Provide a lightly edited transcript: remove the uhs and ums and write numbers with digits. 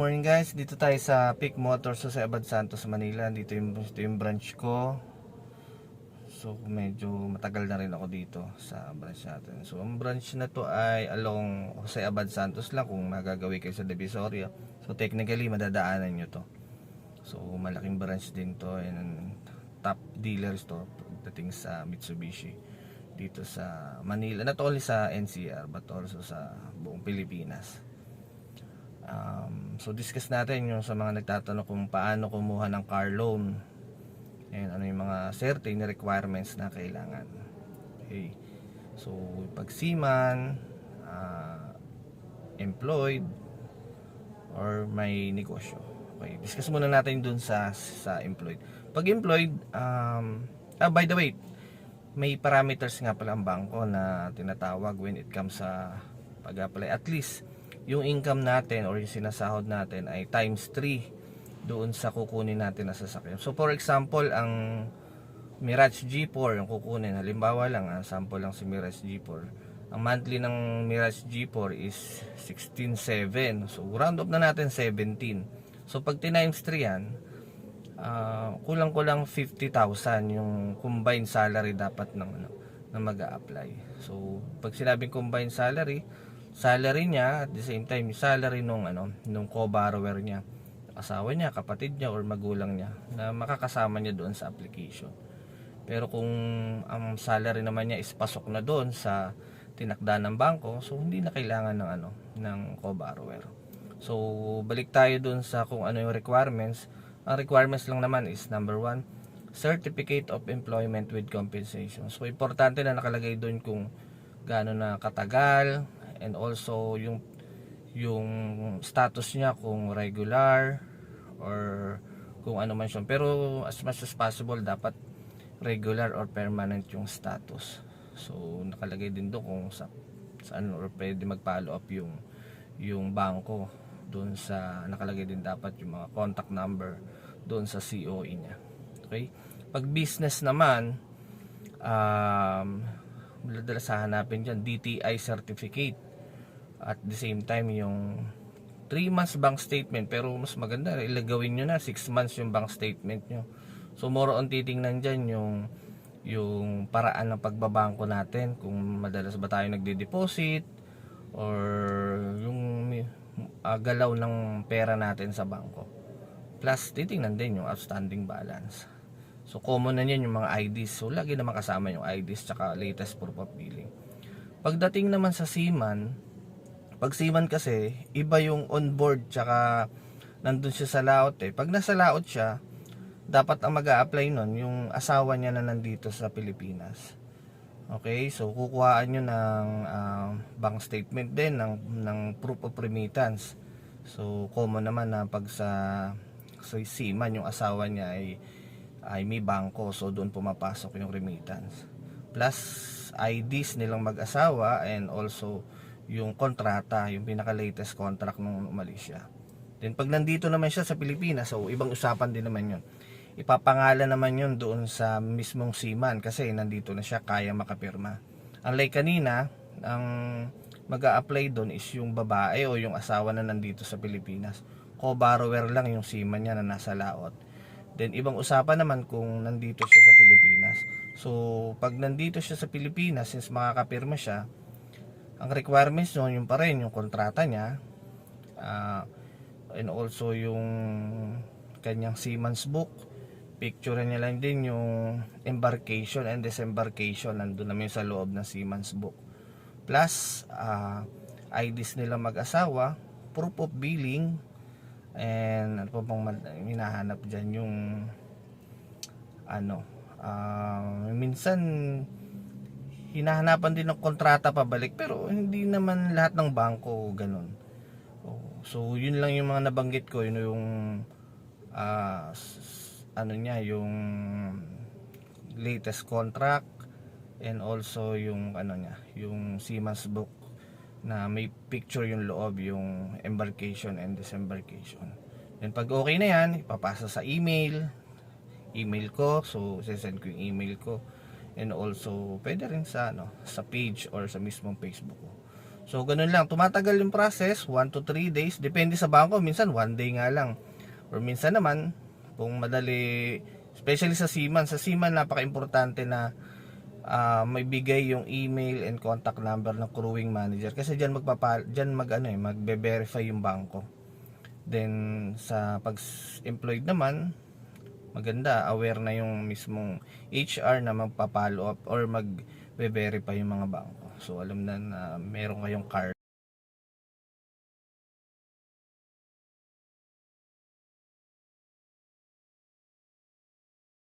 Morning guys, dito tayo sa Peak Motors sa Abad Santos, Manila. Ito yung branch ko. So medyo matagal na rin ako dito sa branch natin. So ang branch na to ay along Jose Abad Santos lang kung magagawi kayo sa Divisoria. So technically madadaanan nyo to. So malaking branch din to and top dealers to dating sa Mitsubishi dito sa Manila. Not only sa NCR but also sa buong Pilipinas. So discuss natin yung sa mga nagtatanong kung paano kumuha ng car loan and ano yung mga certain requirements na kailangan. Okay. So pag seaman, employed, or may negosyo. Okay, discuss muna natin dun sa employed. Pag employed, by the way, may parameters nga pala ang bangko na tinatawag when it comes sa pag-apply. At least yung income natin or yung sinasahod natin ay times 3 doon sa kukunin natin na sasakyan. So for example, ang Mirage G4 yung kukunin, halimbawa lang, sample lang si Mirage G4, ang monthly ng Mirage G4 is 16,700. So round up na natin 17. So pag times 3 yan, kulang-kulang 50,000 yung combined salary dapat ng mag-a-apply. So pag sinabing combined salary niya at the same time yung salary nung co-borrower niya, asawa niya, kapatid niya or magulang niya na makakasama niya doon sa application. Pero kung ang salary naman niya is pasok na doon sa tinakda ng bangko, so hindi na kailangan ng co-borrower. So balik tayo doon sa kung ano yung requirements. Ang requirements lang naman is number 1, Certificate of Employment with Compensation. So importante na nakalagay doon kung gaano na katagal, and also yung status niya kung regular or kung ano man siya. Pero as much as possible dapat regular or permanent yung status. So nakalagay din doon kung saan or pwede mag-follow up yung bangko doon sa nakalagay din dapat yung mga contact number doon sa COE niya. Okay? Pag business naman, madalas hanapin dyan DTI certificate. At the same time yung 3 months bank statement, pero mas maganda ilagawin nyo na 6 months yung bank statement nyo. So more on titingnan dyan yung paraan ng pagbabangko natin, kung madalas ba tayo nagde-deposit or yung galaw ng pera natin sa bangko. Plus titingnan din yung outstanding balance. So common na yan yung mga IDs. So lagi naman kasama yung IDs tsaka latest proof of billing. Pagdating naman sa seaman, pag seaman kasi iba yung onboard tsaka nandun siya sa laot Pag nasa laot siya, dapat ang mag-a-apply nun yung asawa niya na nandito sa Pilipinas. Okay, so kukuhaan nyo ng bank statement din ng proof of remittance. So common naman na pag sa seaman yung asawa niya ay may bangko, so doon pumapasok yung remittance. Plus IDs nilang mag-asawa and also yung kontrata, yung pinaka-latest contract nung umalis siya. Then pag nandito naman siya sa Pilipinas, so ibang usapan din naman yun. Ipapangalan naman yun doon sa mismong seaman kasi nandito na siya, kaya makapirma. Unlike kanina, ang mag-a-apply doon is yung babae o yung asawa na nandito sa Pilipinas. Co-borrower lang yung seaman niya na nasa laot. Then ibang usapan naman kung nandito siya sa Pilipinas. So pag nandito siya sa Pilipinas, since makakapirma siya, ang requirements nyo yung pa rin yung kontrata niya, and also yung kanyang seaman's book. Picture niya lang din yung embarkation and disembarkation, nandun naman sa loob ng seaman's book. Plus IDs nila mag-asawa, proof of billing, and ano pa bang hinahanap dyan, yung minsan hinahanapan din ng kontrata pabalik, pero hindi naman lahat ng bangko ganun. So yun lang yung mga nabanggit ko, yun yung yung latest contract and also yung yung seaman's book na may picture yung loob, yung embarkation and disembarkation. Then pag okay na yan, ipapasa sa email ko, so sesend ko yung email ko. And also pwede rin sa sa page or sa mismong Facebook ko. So ganun lang, tumatagal yung process, 1 to 3 days, depende sa bangko, minsan 1 day nga lang. Or minsan naman, kung madali, especially sa Seaman napaka-importante na may bigay yung email and contact number ng crewing manager kasi magbe-verify yung bangko. Then sa pag-employed naman, maganda aware na yung mismong HR na magpa-follow up or magbe-verify yung mga bangko. So alam na meron kayong card.